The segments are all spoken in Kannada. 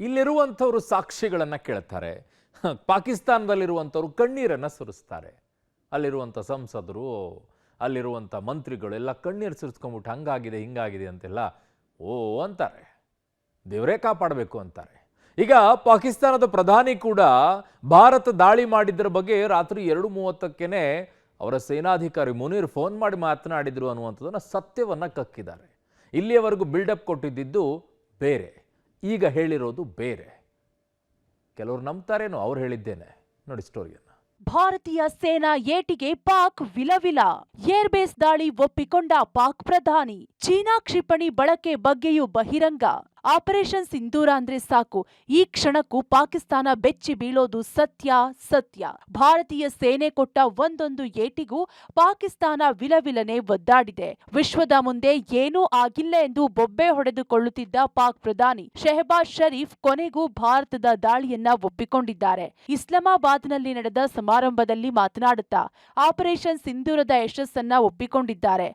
ಇಲ್ಲಿರುವಂಥವರು ಸಾಕ್ಷಿಗಳನ್ನು ಕೇಳ್ತಾರೆ. ಪಾಕಿಸ್ತಾನದಲ್ಲಿರುವಂಥವ್ರು ಕಣ್ಣೀರನ್ನು ಸುರಿಸ್ತಾರೆ. ಅಲ್ಲಿರುವಂಥ ಸಂಸದರು, ಅಲ್ಲಿರುವಂಥ ಮಂತ್ರಿಗಳು ಎಲ್ಲ ಕಣ್ಣೀರು ಸುರಿಸ್ಕೊಂಡ್ಬಿಟ್ಟು ಹಂಗಾಗಿದೆ ಹಿಂಗಾಗಿದೆ ಅಂತೆಲ್ಲ ಅಂತಾರೆ. ದೇವರೇ ಕಾಪಾಡಬೇಕು ಅಂತಾರೆ. ಈಗ ಪಾಕಿಸ್ತಾನದ ಪ್ರಧಾನಿ ಕೂಡ ಭಾರತ ದಾಳಿ ಮಾಡಿದ್ರ ಬಗ್ಗೆ ರಾತ್ರಿ 2:30ಕ್ಕೆ ಅವರ ಸೇನಾಧಿಕಾರಿ ಮುನೀರ್ ಫೋನ್ ಮಾಡಿ ಮಾತನಾಡಿದ್ರು ಅನ್ನುವಂಥದ್ದನ್ನು ಸತ್ಯವನ್ನು ಕಕ್ಕಿದ್ದಾರೆ. ಇಲ್ಲಿಯವರೆಗೂ ಬಿಲ್ಡಪ್ ಕೊಟ್ಟಿದ್ದು ಬೇರೆ, ಈಗ ಹೇಳಿರೋದು ಬೇರೆ. ಕೆಲವರು ನಂಬ್ತಾರೇನೋ ಅವ್ರು ಹೇಳಿದ್ದೇನೆ. ನೋಡಿ ಸ್ಟೋರಿಯನ್ನು. ಭಾರತೀಯ ಸೇನಾ ಏಟಿಗೆ ಪಾಕ್ ವಿಲವಿಲ. ಏರ್ಬೇಸ್ ದಾಳಿ ಒಪ್ಪಿಕೊಂಡ ಪಾಕ್ ಪ್ರಧಾನಿ. ಚೀನಾ ಕ್ಷಿಪಣಿ ಬಳಕೆ ಬಗ್ಗೆಯೂ ಬಹಿರಂಗ. ಆಪರೇಷನ್ ಸಿಂಧೂರ ಅಂದ್ರೆ ಸಾಕು, ಈ ಕ್ಷಣಕ್ಕೂ ಪಾಕಿಸ್ತಾನ ಬೆಚ್ಚಿ ಬೀಳೋದು ಸತ್ಯ ಸತ್ಯ. ಭಾರತೀಯ ಸೇನೆ ಕೊಟ್ಟ ಒಂದೊಂದು ಏಟಿಗೂ ಪಾಕಿಸ್ತಾನ ವಿಲವಿಲನೆ ಒದ್ದಾಡಿದೆ. ವಿಶ್ವದ ಮುಂದೆ ಏನೂ ಆಗಿಲ್ಲ ಎಂದು ಬೊಬ್ಬೆ ಹೊಡೆದುಕೊಳ್ಳುತ್ತಿದ್ದ ಪಾಕ್ ಪ್ರಧಾನಿ ಶೆಹಬಾಜ್ ಶರೀಫ್ ಕೊನೆಗೂ ಭಾರತದ ದಾಳಿಯನ್ನ ಒಪ್ಪಿಕೊಂಡಿದ್ದಾರೆ. ಇಸ್ಲಾಮಾಬಾದ್ನಲ್ಲಿ ನಡೆದ ಸಮಾರಂಭದಲ್ಲಿ ಮಾತನಾಡುತ್ತಾ ಆಪರೇಷನ್ ಸಿಂಧೂರದ ಯಶಸ್ಸನ್ನ ಒಪ್ಪಿಕೊಂಡಿದ್ದಾರೆ.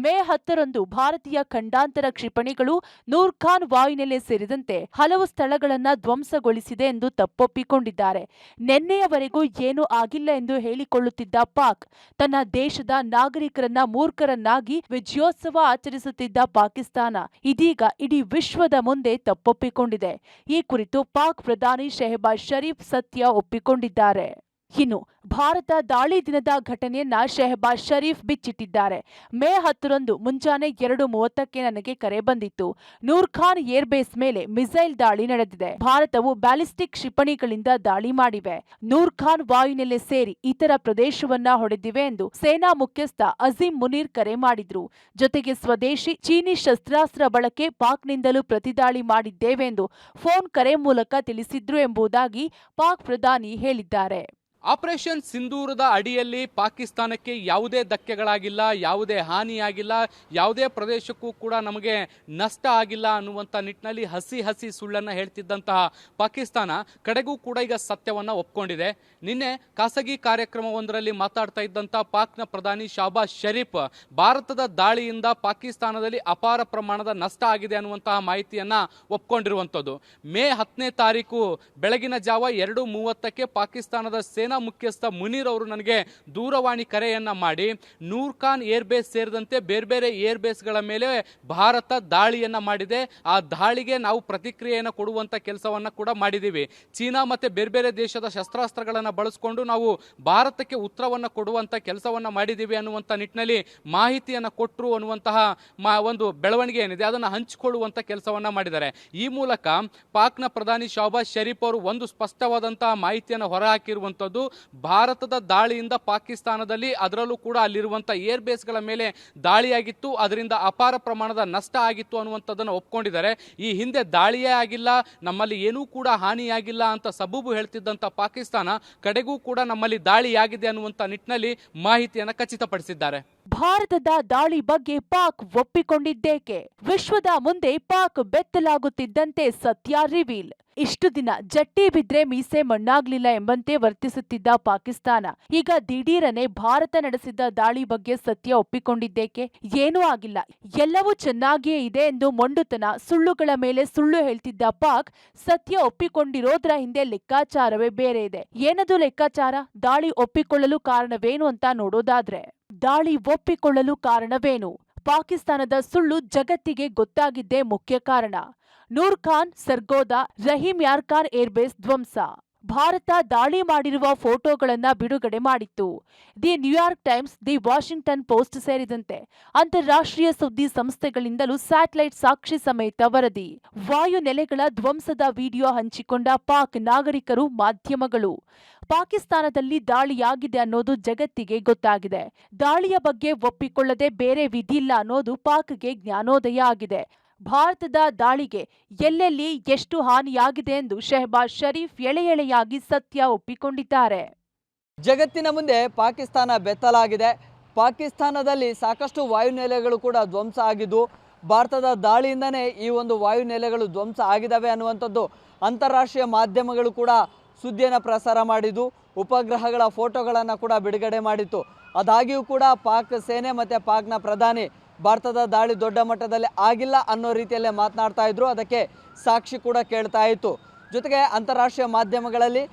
ಮೇ 10ರಂದು ಭಾರತೀಯ ಖಂಡಾಂತರ ಕ್ಷಿಪಣಿಗಳು ನೂರ್ ಖಾನ್ ವಾಯುನೆಲೆ ಸೇರಿದಂತೆ ಹಲವು ಸ್ಥಳಗಳನ್ನ ಧ್ವಂಸಗೊಳಿಸಿದೆ ಎಂದು ತಪ್ಪೊಪ್ಪಿಕೊಂಡಿದ್ದಾರೆ. ನಿನ್ನೆಯವರೆಗೂ ಏನೂ ಆಗಿಲ್ಲ ಎಂದು ಹೇಳಿಕೊಳ್ಳುತ್ತಿದ್ದ ಪಾಕ್ ತನ್ನ ದೇಶದ ನಾಗರಿಕರನ್ನ ಮೂರ್ಖರನ್ನಾಗಿ ವಿಜಯೋತ್ಸವ ಆಚರಿಸುತ್ತಿದ್ದ ಪಾಕಿಸ್ತಾನ ಇದೀಗ ಇಡೀ ವಿಶ್ವದ ಮುಂದೆ ತಪ್ಪೊಪ್ಪಿಕೊಂಡಿದೆ. ಈ ಕುರಿತು ಪಾಕ್ ಪ್ರಧಾನಿ ಶೆಹಬಾಜ್ ಶರೀಫ್ ಸತ್ಯ ಒಪ್ಪಿಕೊಂಡಿದ್ದಾರೆ. ಇನ್ನು ಭಾರತ ದಾಳಿ ದಿನದ ಘಟನೆಯನ್ನ ಶೆಹಬಾಜ್ ಶರೀಫ್ ಬಿಚ್ಚಿಟ್ಟಿದ್ದಾರೆ. ಮೇ 10ರಂದು ಮುಂಜಾನೆ 2:30ಕ್ಕೆ ನನಗೆ ಕರೆ ಬಂದಿತ್ತು. ನೂರ್ ಖಾನ್ ಏರ್ಬೇಸ್ ಮೇಲೆ ಮಿಸೈಲ್ ದಾಳಿ ನಡೆದಿದೆ. ಭಾರತವು ಬ್ಯಾಲಿಸ್ಟಿಕ್ ಕ್ಷಿಪಣಿಗಳಿಂದ ದಾಳಿ ಮಾಡಿವೆ. ನೂರ್ ಖಾನ್ ವಾಯುನೆಲೆ ಸೇರಿ ಇತರ ಪ್ರದೇಶವನ್ನ ಹೊಡೆದಿವೆ ಎಂದು ಸೇನಾ ಮುಖ್ಯಸ್ಥ ಅಜೀಂ ಮುನೀರ್ ಕರೆ ಮಾಡಿದ್ರು. ಜೊತೆಗೆ ಸ್ವದೇಶಿ ಚೀನಿ ಶಸ್ತ್ರಾಸ್ತ್ರ ಬಳಕೆ ಪಾಕ್ನಿಂದಲೂ ಪ್ರತಿದಾಳಿ ಮಾಡಿದ್ದೇವೆ ಎಂದು ಫೋನ್ ಕರೆ ಮೂಲಕ ತಿಳಿಸಿದ್ರು ಎಂಬುದಾಗಿ ಪಾಕ್ ಪ್ರಧಾನಿ ಹೇಳಿದ್ದಾರೆ. ಆಪರೇಷನ್ ಸಿಂಧೂರದ ಅಡಿಯಲ್ಲಿ ಪಾಕಿಸ್ತಾನಕ್ಕೆ ಯಾವುದೇ ಧಕ್ಕೆಗಳಾಗಿಲ್ಲ, ಯಾವುದೇ ಹಾನಿಯಾಗಿಲ್ಲ, ಯಾವುದೇ ಪ್ರದೇಶಕ್ಕೂ ಕೂಡ ನಮಗೆ ನಷ್ಟ ಆಗಿಲ್ಲ ಅನ್ನುವಂಥ ನಿಟ್ಟಿನಲ್ಲಿ ಹಸಿ ಸುಳ್ಳನ್ನು ಹೇಳ್ತಿದ್ದಂತಹ ಪಾಕಿಸ್ತಾನ ಕಡೆಗೂ ಕೂಡ ಈಗ ಸತ್ಯವನ್ನು ಒಪ್ಕೊಂಡಿದೆ. ನಿನ್ನೆ ಖಾಸಗಿ ಕಾರ್ಯಕ್ರಮವೊಂದರಲ್ಲಿ ಮಾತಾಡ್ತಾ ಇದ್ದಂಥ ಪಾಕ್ನ ಪ್ರಧಾನಿ ಶಹಬಾಜ್ ಶರೀಫ್ ಭಾರತದ ದಾಳಿಯಿಂದ ಪಾಕಿಸ್ತಾನದಲ್ಲಿ ಅಪಾರ ಪ್ರಮಾಣದ ನಷ್ಟ ಆಗಿದೆ ಅನ್ನುವಂತಹ ಮಾಹಿತಿಯನ್ನು ಒಪ್ಕೊಂಡಿರುವಂಥದ್ದು. ಮೇ 10ನೇ ತಾರೀಕು ಬೆಳಗಿನ ಜಾವ 2:30ಕ್ಕೆ ಪಾಕಿಸ್ತಾನದ ಸೇನಾ ಮುಖ್ಯಸ್ಥ ಮುನೀರ್ ಅವರು ನನಗೆ ದೂರವಾಣಿ ಕರೆಯನ್ನ ಮಾಡಿ ನೂರ್ ಖಾನ್ ಏರ್ಬೇಸ್ ಸೇರಿದಂತೆ ಬೇರೆ ಬೇರೆ ಏರ್ಬೇಸ್ಗಳ ಮೇಲೆ ಭಾರತ ದಾಳಿಯನ್ನ ಮಾಡಿದೆ, ಆ ದಾಳಿಗೆ ನಾವು ಪ್ರತಿಕ್ರಿಯೆಯನ್ನು ಕೊಡುವಂತ ಕೆಲಸವನ್ನ ಕೂಡ ಮಾಡಿದ್ದೀವಿ. ಚೀನಾ ಮತ್ತೆ ಬೇರೆ ಬೇರೆ ದೇಶದ ಶಸ್ತ್ರಾಸ್ತ್ರಗಳನ್ನು ಬಳಸಿಕೊಂಡು ನಾವು ಭಾರತಕ್ಕೆ ಉತ್ತರವನ್ನು ಕೊಡುವಂತ ಕೆಲಸವನ್ನ ಮಾಡಿದ್ದೀವಿ ಅನ್ನುವಂಥ ನಿಟ್ಟಿನಲ್ಲಿ ಮಾಹಿತಿಯನ್ನು ಕೊಟ್ಟರು ಅನ್ನುವಂತಹ ಒಂದು ಬೆಳವಣಿಗೆ ಏನಿದೆ ಅದನ್ನು ಹಂಚಿಕೊಳ್ಳುವಂತ ಕೆಲಸವನ್ನ ಮಾಡಿದ್ದಾರೆ. ಈ ಮೂಲಕ ಪಾಕ್ನ ಪ್ರಧಾನಿ ಶಹಬಾಜ್ ಶರೀಫ್ ಅವರು ಒಂದು ಸ್ಪಷ್ಟವಾದಂತಹ ಮಾಹಿತಿಯನ್ನು ಹೊರಹಾಕಿರುವಂತದ್ದು, ಭಾರತದ ದಾಳಿಯಿಂದ ಪಾಕಿಸ್ತಾನದಲ್ಲಿ ಅದರಲ್ಲೂ ಕೂಡ ಅಲ್ಲಿರುವಂತಹ ಏರ್ ಬೇಸ್ಗಳ ಮೇಲೆ ದಾಳಿಯಾಗಿತ್ತು, ಅದರಿಂದ ಅಪಾರ ಪ್ರಮಾಣದ ನಷ್ಟ ಆಗಿತ್ತು ಅನ್ನುವಂಥದ್ದನ್ನು ಒಪ್ಕೊಂಡಿದ್ದಾರೆ. ಈ ಹಿಂದೆ ದಾಳಿಯೇ ಆಗಿಲ್ಲ, ನಮ್ಮಲ್ಲಿ ಏನೂ ಕೂಡ ಹಾನಿಯಾಗಿಲ್ಲ ಅಂತ ಸಬೂಬು ಹೇಳ್ತಿದ್ದಂಥ ಪಾಕಿಸ್ತಾನ ಕಡೆಗೂ ಕೂಡ ನಮ್ಮಲ್ಲಿ ದಾಳಿಯಾಗಿದೆ ಅನ್ನುವಂಥ ನಿಟ್ಟಿನಲ್ಲಿ ಮಾಹಿತಿಯನ್ನು ಖಚಿತಪಡಿಸಿದ್ದಾರೆ. ಭಾರತದ ದಾಳಿ ಬಗ್ಗೆ ಪಾಕ್ ಒಪ್ಪಿಕೊಂಡಿದ್ದೇಕೆ? ವಿಶ್ವದ ಮುಂದೆ ಪಾಕ್ ಬೆತ್ತಲಾಗುತ್ತಿದ್ದಂತೆ ಸತ್ಯ ರಿವೀಲ್. ಇಷ್ಟು ದಿನ ಜಟ್ಟಿ ಬಿದ್ರೆ ಮೀಸೆ ಮಣ್ಣಾಗ್ಲಿಲ್ಲ ಎಂಬಂತೆ ವರ್ತಿಸುತ್ತಿದ್ದ ಪಾಕಿಸ್ತಾನ ಈಗ ದಿಢೀರನೆ ಭಾರತ ನಡೆಸಿದ ದಾಳಿ ಬಗ್ಗೆ ಸತ್ಯ ಒಪ್ಪಿಕೊಂಡಿದ್ದೇಕೆ? ಏನೂ ಆಗಿಲ್ಲ, ಎಲ್ಲವೂ ಚೆನ್ನಾಗಿಯೇ ಇದೆ ಎಂದು ಮೊಂಡುತನ ಸುಳ್ಳುಗಳ ಮೇಲೆ ಸುಳ್ಳು ಹೇಳ್ತಿದ್ದ ಪಾಕ್ ಸತ್ಯ ಒಪ್ಪಿಕೊಂಡಿರೋದ್ರ ಹಿಂದೆ ಲೆಕ್ಕಾಚಾರವೇ ಬೇರೆ ಇದೆ. ಏನದು ಲೆಕ್ಕಾಚಾರ? ದಾಳಿ ಒಪ್ಪಿಕೊಳ್ಳಲು ಕಾರಣವೇನು ಅಂತ ನೋಡೋದಾದ್ರೆ, ದಾಳಿ ಒಪ್ಪಿಕೊಳ್ಳಲು ಕಾರಣವೇನು? ಪಾಕಿಸ್ತಾನದ ಸುಳ್ಳು ಜಗತ್ತಿಗೆ ಗೊತ್ತಾಗಿದ್ದೇ ಮುಖ್ಯ ಕಾರಣ. ನೂರ್ ಖಾನ್, ಸರ್ಗೋದಾ, ರಹೀಂ ಯಾರ್ಕಾನ್ ಏರ್ಬೇಸ್ ಧ್ವಂಸ. ಭಾರತ ದಾಳಿ ಮಾಡಿರುವ ಫೋಟೋಗಳನ್ನ ಬಿಡುಗಡೆ ಮಾಡಿತ್ತು. The New York times, the Washington post ಸೇರಿದಂತೆ ಅಂತಾರಾಷ್ಟ್ರೀಯ ಸುದ್ದಿ ಸಂಸ್ಥೆಗಳಿಂದಲೂ ಸ್ಯಾಟಲೈಟ್ ಸಾಕ್ಷಿ ಸಮೇತ ವರದಿ. ವಾಯು ನೆಲೆಗಳ ಧ್ವಂಸದ ವಿಡಿಯೋ ಹಂಚಿಕೊಂಡ ಪಾಕ್ ನಾಗರಿಕರು, ಮಾಧ್ಯಮಗಳು. ಪಾಕಿಸ್ತಾನದಲ್ಲಿ ದಾಳಿಯಾಗಿದೆ ಅನ್ನೋದು ಜಗತ್ತಿಗೆ ಗೊತ್ತಾಗಿದೆ. ದಾಳಿಯ ಬಗ್ಗೆ ಒಪ್ಪಿಕೊಳ್ಳದೆ ಬೇರೆ ವಿಧಿಯಿಲ್ಲ ಅನ್ನೋದು ಪಾಕ್ಗೆ ಜ್ಞಾನೋದಯ ಆಗಿದೆ. ಭಾರತದ ದಾಳಿಗೆ ಎಲ್ಲೆಲ್ಲಿ ಎಷ್ಟು ಹಾನಿಯಾಗಿದೆ ಎಂದು ಶೆಹಬಾಜ್ ಶರೀಫ್ ಎಳೆಯಾಗಿ ಸತ್ಯ ಒಪ್ಪಿಕೊಂಡಿದ್ದಾರೆ. ಜಗತ್ತಿನ ಮುಂದೆ ಪಾಕಿಸ್ತಾನ ಬೆತ್ತಲಾಗಿದೆ. ಪಾಕಿಸ್ತಾನದಲ್ಲಿ ಸಾಕಷ್ಟು ವಾಯುನೆಲೆಗಳು ಕೂಡ ಧ್ವಂಸ ಆಗಿದ್ದು, ಭಾರತದ ದಾಳಿಯಿಂದನೇ ಈ ಒಂದು ವಾಯುನೆಲೆಗಳು ಧ್ವಂಸ ಆಗಿದ್ದಾವೆ ಅನ್ನುವಂಥದ್ದು ಅಂತಾರಾಷ್ಟ್ರೀಯ ಮಾಧ್ಯಮಗಳು ಕೂಡ ಸುದ್ದಿಯನ್ನು ಪ್ರಸಾರ ಮಾಡಿದ್ದು, ಉಪಗ್ರಹಗಳ ಫೋಟೋಗಳನ್ನು ಕೂಡ ಬಿಡುಗಡೆ ಮಾಡಿತ್ತು. ಆದಾಗ್ಯೂ ಕೂಡ ಪಾಕ್ ಸೇನೆ ಮತ್ತು ಪಾಕ್ನ ಪ್ರಧಾನಿ ಭಾರತದ ದಾಳಿ ದೊಡ್ಡ ಮಟ್ಟದಲ್ಲಿ ಆಗಿಲ್ಲ ಅನ್ನೋ ರೀತಿಯಲ್ಲೇ ಮಾತನಾಡ್ತಾ ಇದ್ರು. ಅದಕ್ಕೆ ಸಾಕ್ಷಿ ಕೂಡ ಕೇಳ್ತಾ ಇತ್ತು. ಜೊತೆಗೆ ಅಂತಾರಾಷ್ಟ್ರೀಯ ಮಾಧ್ಯಮಗಳಲ್ಲಿ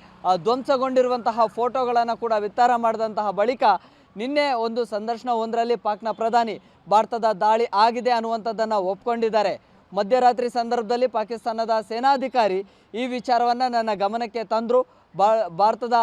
ಧ್ವಂಸಗೊಂಡಿರುವಂತಹ ಫೋಟೋಗಳನ್ನು ಕೂಡ ವಿಸ್ತಾರ ಮಾಡಿದಂತಹ ಬಳಿಕ ನಿನ್ನೆ ಒಂದು ಸಂದರ್ಶನ ಒಂದರಲ್ಲಿ ಪಾಕ್ನ ಪ್ರಧಾನಿ ಭಾರತದ ದಾಳಿ ಆಗಿದೆ ಅನ್ನುವಂಥದ್ದನ್ನು ಒಪ್ಕೊಂಡಿದ್ದಾರೆ. ಮಧ್ಯರಾತ್ರಿ ಸಂದರ್ಭದಲ್ಲಿ ಪಾಕಿಸ್ತಾನದ ಸೇನಾಧಿಕಾರಿ ಈ ವಿಚಾರವನ್ನು ನನ್ನ ಗಮನಕ್ಕೆ ತಂದರು. ಭಾರತದ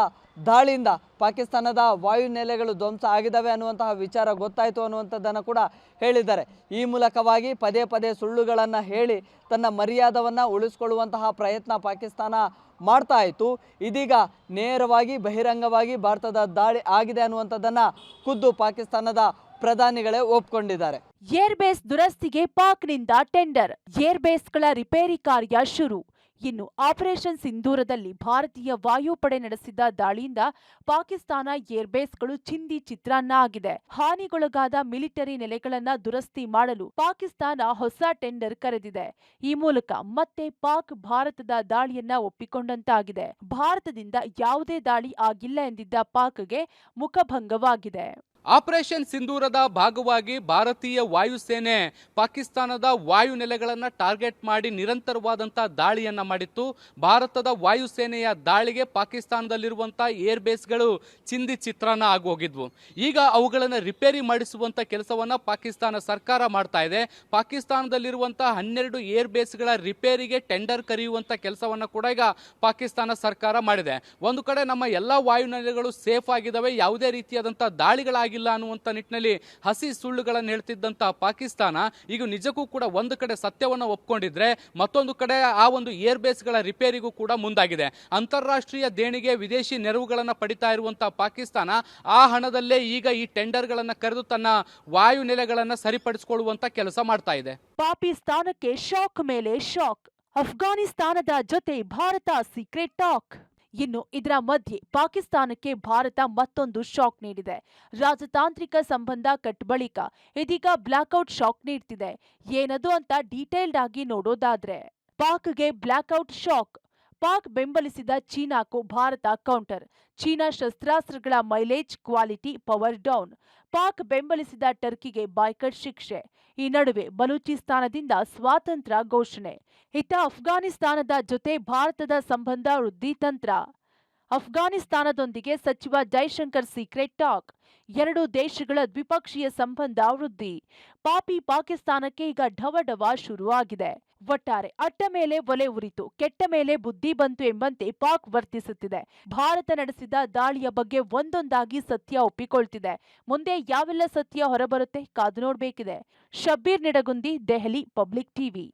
ದಾಳಿಯಿಂದ ಪಾಕಿಸ್ತಾನದ ವಾಯುನೆಲೆಗಳು ಧ್ವಂಸ ಆಗಿದ್ದಾವೆ ಅನ್ನುವಂತಹ ವಿಚಾರ ಗೊತ್ತಾಯಿತು ಅನ್ನುವಂಥದ್ದನ್ನು ಕೂಡ ಹೇಳಿದ್ದಾರೆ. ಈ ಮೂಲಕವಾಗಿ ಪದೇ ಪದೇ ಸುಳ್ಳುಗಳನ್ನು ಹೇಳಿ ತನ್ನ ಮರ್ಯಾದವನ್ನು ಉಳಿಸ್ಕೊಳ್ಳುವಂತಹ ಪ್ರಯತ್ನ ಪಾಕಿಸ್ತಾನ ಮಾಡ್ತಾ ಇತ್ತು. ಇದೀಗ ನೇರವಾಗಿ ಬಹಿರಂಗವಾಗಿ ಭಾರತದ ದಾಳಿ ಆಗಿದೆ ಅನ್ನುವಂಥದ್ದನ್ನು ಖುದ್ದು ಪಾಕಿಸ್ತಾನದ ಪ್ರಧಾನಿಗಳೇ ಒಪ್ಕೊಂಡಿದ್ದಾರೆ. ಏರ್ಬೇಸ್ ದುರಸ್ತಿಗೆ ಪಾಕ್ನಿಂದ ಟೆಂಡರ್, ಏರ್ಬೇಸ್ಗಳ ರಿಪೇರಿ ಕಾರ್ಯ ಶುರು. ಇನ್ನು ಆಪರೇಷನ್ ಸಿಂಧೂರದಲ್ಲಿ ಭಾರತೀಯ ವಾಯುಪಡೆ ನಡೆಸಿದ ದಾಳಿಯಿಂದ ಪಾಕಿಸ್ತಾನ ಏರ್ಬೇಸ್ಗಳು ಚಿಂದಿ ಚಿತ್ರಾನ್ನ ಆಗಿದೆ. ಹಾನಿಗೊಳಗಾದ ಮಿಲಿಟರಿ ನೆಲೆಗಳನ್ನ ದುರಸ್ತಿ ಮಾಡಲು ಪಾಕಿಸ್ತಾನ ಹೊಸ ಟೆಂಡರ್ ಕರೆದಿದೆ. ಈ ಮೂಲಕ ಮತ್ತೆ ಪಾಕ್ ಭಾರತದ ದಾಳಿಯನ್ನ ಒಪ್ಪಿಕೊಂಡಂತಾಗಿದೆ. ಭಾರತದಿಂದ ಯಾವುದೇ ದಾಳಿ ಆಗಿಲ್ಲ ಎಂದಿದ್ದ ಪಾಕ್ಗೆ ಮುಖಭಂಗವಾಗಿದೆ. ಆಪರೇಷನ್ ಸಿಂಧೂರದ ಭಾಗವಾಗಿ ಭಾರತೀಯ ವಾಯುಸೇನೆ ಪಾಕಿಸ್ತಾನದ ವಾಯು ನೆಲೆಗಳನ್ನು ಟಾರ್ಗೆಟ್ ಮಾಡಿ ನಿರಂತರವಾದಂತಹ ದಾಳಿಯನ್ನ ಮಾಡಿತ್ತು. ಭಾರತದ ವಾಯುಸೇನೆಯ ದಾಳಿಗೆ ಪಾಕಿಸ್ತಾನದಲ್ಲಿರುವಂತಹ ಏರ್ ಬೇಸ್ಗಳು ಚಿಂದಿ ಚಿತ್ರಾನ್ನ ಆಗೋಗಿದ್ವು. ಈಗ ಅವುಗಳನ್ನು ರಿಪೇರಿ ಮಾಡಿಸುವಂತ ಕೆಲಸವನ್ನ ಪಾಕಿಸ್ತಾನ ಸರ್ಕಾರ ಮಾಡ್ತಾ ಇದೆ. ಪಾಕಿಸ್ತಾನದಲ್ಲಿರುವಂತಹ 12 ಏರ್ ಬೇಸ್ಗಳ ರಿಪೇರಿಗೆ ಟೆಂಡರ್ ಕರೆಯುವಂತ ಕೆಲಸವನ್ನ ಕೂಡ ಈಗ ಪಾಕಿಸ್ತಾನ ಸರ್ಕಾರ ಮಾಡಿದೆ. ಒಂದು ಕಡೆ ನಮ್ಮ ಎಲ್ಲಾ ವಾಯುನೆಲೆಗಳು ಸೇಫ್ ಆಗಿದ್ದಾವೆ, ಯಾವುದೇ ರೀತಿಯಾದಂತಹ ದಾಳಿಗಳಾಗಿ ಅನ್ನುವಂತ ನಿಟ್ಟಿನಲ್ಲಿ ಹಸಿ ಸುಳ್ಳುಗಳನ್ನು ಹೇಳ್ತಿದ್ದಂತ ಪಾಕಿಸ್ತಾನ ಈಗ ನಿಜಕ್ಕೂ ಕೂಡ ಒಂದು ಕಡೆ ಸತ್ಯವನ್ನು ಒಪ್ಕೊಂಡಿದ್ರೆ ಮತ್ತೊಂದು ಕಡೆ ಆ ಒಂದು ಏರ್ ಬೇಸ್ಗಳ ರಿಪೇರಿಗೂ ಕೂಡ ಮುಂದಾಗಿದೆ. ಅಂತಾರಾಷ್ಟ್ರೀಯ ದೇಣಿಗೆ ವಿದೇಶಿ ನೆರವುಗಳನ್ನು ಪಡಿತಾ ಇರುವಂತಹ ಪಾಕಿಸ್ತಾನ ಆ ಹಣದಲ್ಲೇ ಈಗ ಈ ಟೆಂಡರ್ಗಳನ್ನು ಕರೆದು ತನ್ನ ವಾಯು ನೆಲೆಗಳನ್ನು ಸರಿಪಡಿಸಿಕೊಳ್ಳುವಂತ ಕೆಲಸ ಮಾಡ್ತಾ ಇದೆ. ಪಾಕಿಸ್ತಾನಕ್ಕೆ ಶಾಕ್ ಮೇಲೆ ಶಾಕ್, ಅಫ್ಘಾನಿಸ್ತಾನದ ಜೊತೆ ಭಾರತ ಸೀಕ್ರೆಟ್ ಟಾಕ್. ಇನ್ನು ಇದರ ಮಧ್ಯೆ ಪಾಕಿಸ್ತಾನಕ್ಕೆ ಭಾರತ ಮತ್ತೊಂದು ಶಾಕ್ ನೀಡಿದೆ. ರಾಜತಾಂತ್ರಿಕ ಸಂಬಂಧ ಕಟ್ ಬಳಿಕ ಇದೀಗ ಬ್ಲಾಕ್ಔಟ್ ಶಾಕ್ ನೀಡ್ತಿದೆ. ಏನದು ಅಂತ ಡೀಟೇಲ್ಡ್ ಆಗಿ ನೋಡೋದಾದ್ರೆ, ಪಾಕ್ಗೆ ಬ್ಲಾಕ್ಔಟ್ ಶಾಕ್. ಪಾಕ್ ಬೆಂಬಲಿಸಿದ ಚೀನಾಕ್ಕೂ ಭಾರತ ಕೌಂಟರ್. ಚೀನಾ ಶಸ್ತ್ರಾಸ್ತ್ರಗಳ mileage, quality, power down. Pak ಬೆಂಬಲಿಸಿದ ಟರ್ಕಿಗೆ ಬಾಯ್ಕಟ್ ಶಿಕ್ಷೆ. ಈ ನಡುವೆ ಬಲೂಚಿಸ್ತಾನದಿಂದ ಸ್ವಾತಂತ್ರ್ಯ ಘೋಷಣೆ. ಇತ್ತ ಅಫ್ಘಾನಿಸ್ತಾನದ ಜೊತೆ ಭಾರತದ ಸಂಬಂಧ ವೃದ್ಧಿ ತಂತ್ರ. ಅಫ್ಘಾನಿಸ್ತಾನದೊಂದಿಗೆ ಸಚಿವ ಜೈಶಂಕರ್ ಸೀಕ್ರೆಟ್ ಟಾಕ್. 2 ದೇಶಗಳ ದ್ವಿಪಕ್ಷೀಯ ಸಂಬಂಧ ವೃದ್ಧಿ. ಪಾಕಿಸ್ತಾನಕ್ಕೆ ಈಗ ಢವಢವ ಶುರು ಆಗಿದೆ. ಒಟ್ಟಾರೆ ಅಟ್ಟ ಮೇಲೆ ಒಲೆ ಉರಿತು, ಕೆಟ್ಟ ಮೇಲೆ ಬುದ್ಧಿ ಬಂತು ಎಂಬಂತೆ ಪಾಕ್ ವರ್ತಿಸುತ್ತಿದೆ. ಭಾರತ ನಡೆಸಿದ ದಾಳಿಯ ಬಗ್ಗೆ ಒಂದೊಂದಾಗಿ ಸತ್ಯ ಒಪ್ಪಿಕೊಳ್ತಿದೆ. ಮುಂದೆ ಯಾವೆಲ್ಲ ಸತ್ಯ ಹೊರಬರುತ್ತೆ ಕಾದು ನೋಡಬೇಕಿದೆ. Shabbir Nidagundi, Delhi, Public TV.